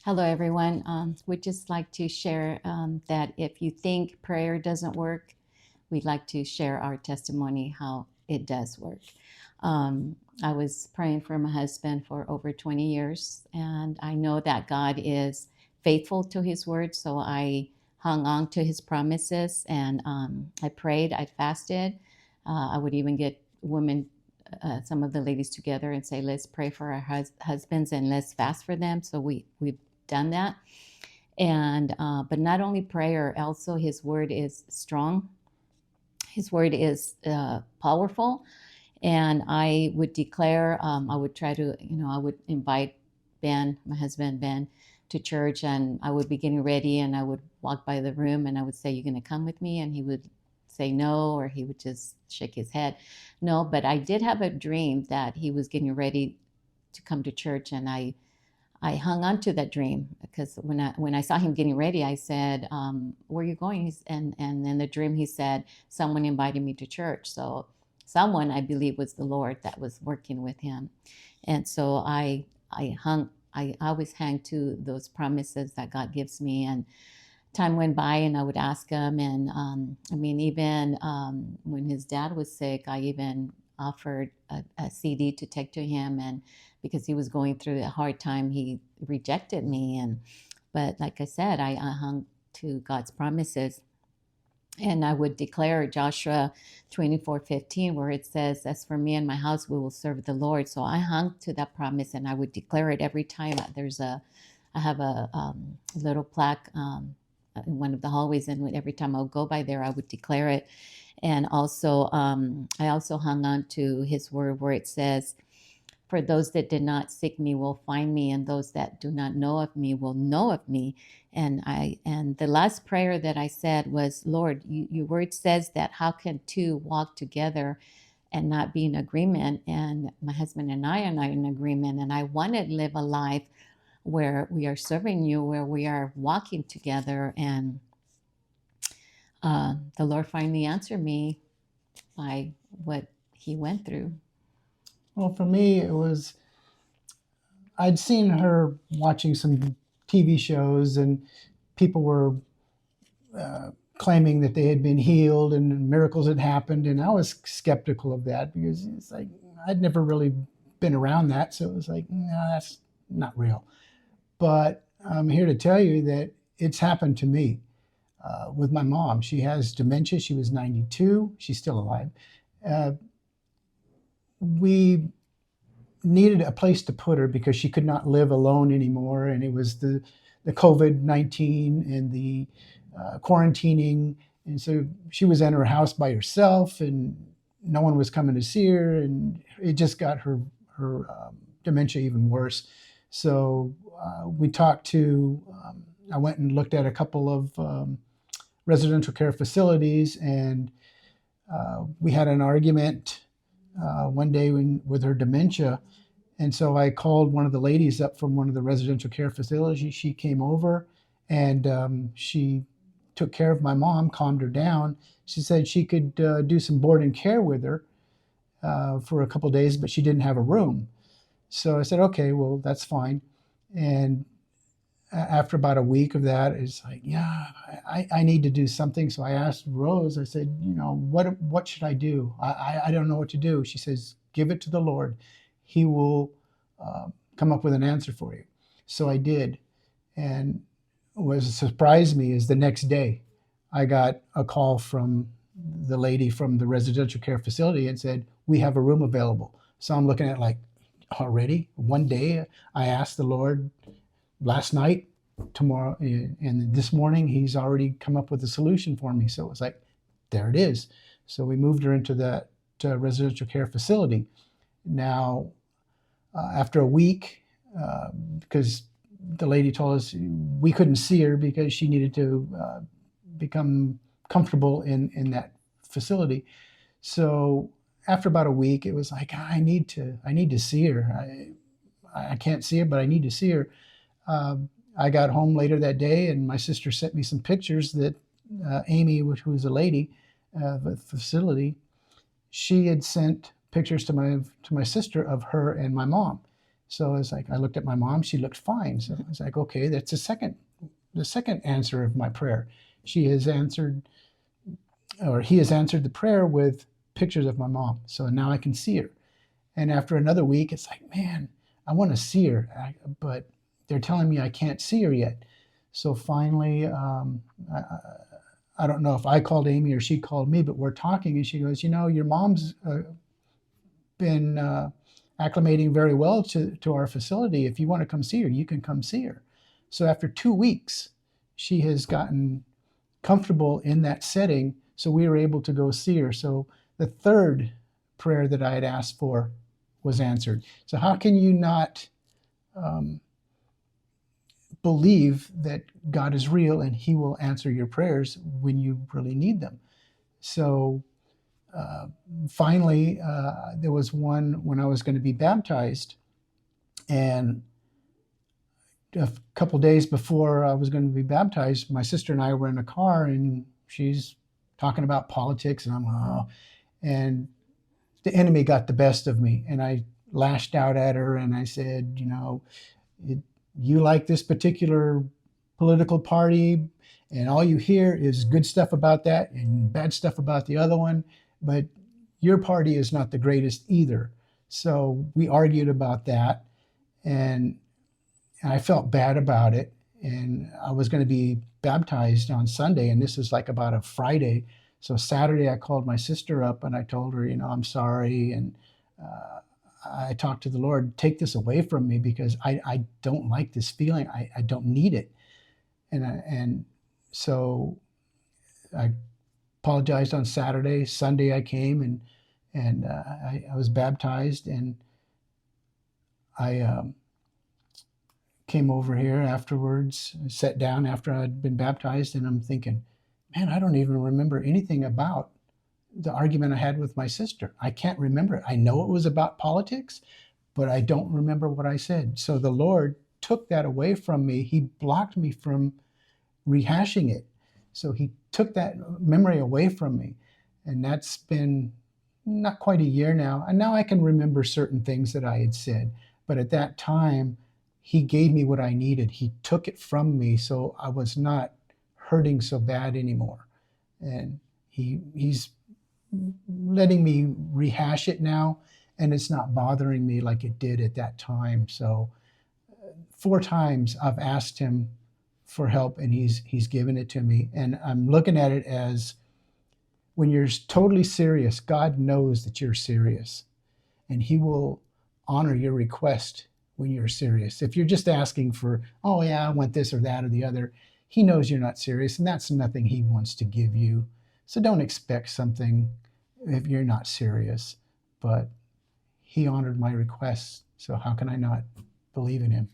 Hello, everyone. We'd just like to share that if you think prayer doesn't work, we'd like to share our testimony how it does work. I was praying for my husband for over 20 years, and I know that God is faithful to his word, so I hung on to his promises and I prayed, I fasted. I would even get women, some of the ladies together and say, let's pray for our husbands and let's fast for them. So we've done that. And but not only prayer, also his word is strong. His word is powerful. And I would declare, I would try to, I would invite Ben, my husband Ben, to church, and I would be getting ready, and I would walk by the room, and I would say, "You going to come with me?" And he would say no, or he would just shake his head, no. But I did have a dream that he was getting ready to come to church, and I hung on to that dream because when I saw him getting ready, I said, "Where are you going?" And in the dream, he said, "Someone invited me to church." So someone, I believe, was the Lord that was working with him, and so I hung. I always hang to those promises that God gives me, and time went by, and I would ask him, and I mean, even when his dad was sick, I even offered a CD to take to him, and because he was going through a hard time, he rejected me, and but like I said, I hung to God's promises. And I would declare Joshua 24:15, where it says, "As for me and my house, we will serve the Lord." So I hung to that promise, and I would declare it every time. I have a little plaque in one of the hallways, and every time I would go by there, I would declare it. And also, I also hung on to His word, where it says, "For those that did not seek me will find me, and those that do not know of me will know of me." And the last prayer that I said was, "Lord, your word says that how can two walk together and not be in agreement?" And my husband and I are not in agreement. And I want to live a life where we are serving you, where we are walking together. And the Lord finally answered me by what He went through. Well, for me, it was, I'd seen her watching some TV shows, and people were claiming that they had been healed and miracles had happened. And I was skeptical of that because it's like, I'd never really been around that. So it was like, no, that's not real. But I'm here to tell you that it's happened to me with my mom. She has dementia. She was 92. She's still alive. We needed a place to put her because she could not live alone anymore. And it was the COVID-19 and the quarantining. And so she was in her house by herself, and no one was coming to see her. And it just got her dementia even worse. So we talked to, I went and looked at a couple of residential care facilities, and we had an argument one day with her dementia. And so I called one of the ladies up from one of the residential care facilities. She came over, and she took care of my mom, calmed her down. She said she could do some board and care with her for a couple of days, but she didn't have a room. So I said, okay, well, that's fine. And after about a week of that, it's like, yeah, I need to do something. So I asked Rose, I said, what should I do? I don't know what to do. She says, give it to the Lord. He will come up with an answer for you. So I did. And what surprised me is the next day, I got a call from the lady from the residential care facility and said, we have a room available. So I'm looking at like, already one day. I asked the Lord last night, tomorrow, and this morning He's already come up with a solution for me. So it was like, there it is. So we moved her into that residential care facility. Now, after a week, because the lady told us we couldn't see her because she needed to become comfortable in that facility. So after about a week, it was like, I need to see her. I can't see her, but I need to see her. I got home later that day, and my sister sent me some pictures that Amy, who was a lady of the facility, she had sent pictures to my sister of her and my mom. So it's like I looked at my mom; she looked fine. So I was like, okay, that's the second answer of my prayer. She has answered, or he has answered the prayer with pictures of my mom. So now I can see her. And after another week, it's like, man, I want to see her, but they're telling me I can't see her yet. So finally, I don't know if I called Amy or she called me, but we're talking, and she goes, your mom's been acclimating very well to our facility. If you want to come see her, you can come see her. So after 2 weeks, she has gotten comfortable in that setting. So we were able to go see her. So the third prayer that I had asked for was answered. So how can you not um, believe that God is real and He will answer your prayers when you really need them? So uh, finally, there was one when I was going to be baptized, and a couple days before I was going to be baptized, my sister and I were in a car, and she's talking about politics, and I'm, oh, and the enemy got the best of me, and I lashed out at her, and I said, it, you like this particular political party, and all you hear is good stuff about that and bad stuff about the other one, but your party is not the greatest either. So we argued about that, and I felt bad about it. And I was going to be baptized on Sunday, and this was like about a Friday. So Saturday, I called my sister up and I told her, I'm sorry, and I talked to the Lord, take this away from me because I don't like this feeling. I don't need it. And so I apologized on Saturday. Sunday, I came and I was baptized, and I came over here afterwards, sat down after I'd been baptized, and I'm thinking, man, I don't even remember anything about the argument I had with my sister. I can't remember it. I know it was about politics, but I don't remember what I said. So the Lord took that away from me. He blocked me from rehashing it. So He took that memory away from me. And that's been not quite a year now. And now I can remember certain things that I had said. But at that time, He gave me what I needed. He took it from me. So I was not hurting so bad anymore. And He's letting me rehash it now, and it's not bothering me like it did at that time. So 4 times I've asked Him for help, and he's given it to me. And I'm looking at it as, when you're totally serious, God knows that you're serious, and He will honor your request when you're serious. If you're just asking for, oh yeah, I want this or that or the other, He knows you're not serious, and that's nothing He wants to give you. So don't expect something if you're not serious. But He honored my request, so how can I not believe in Him?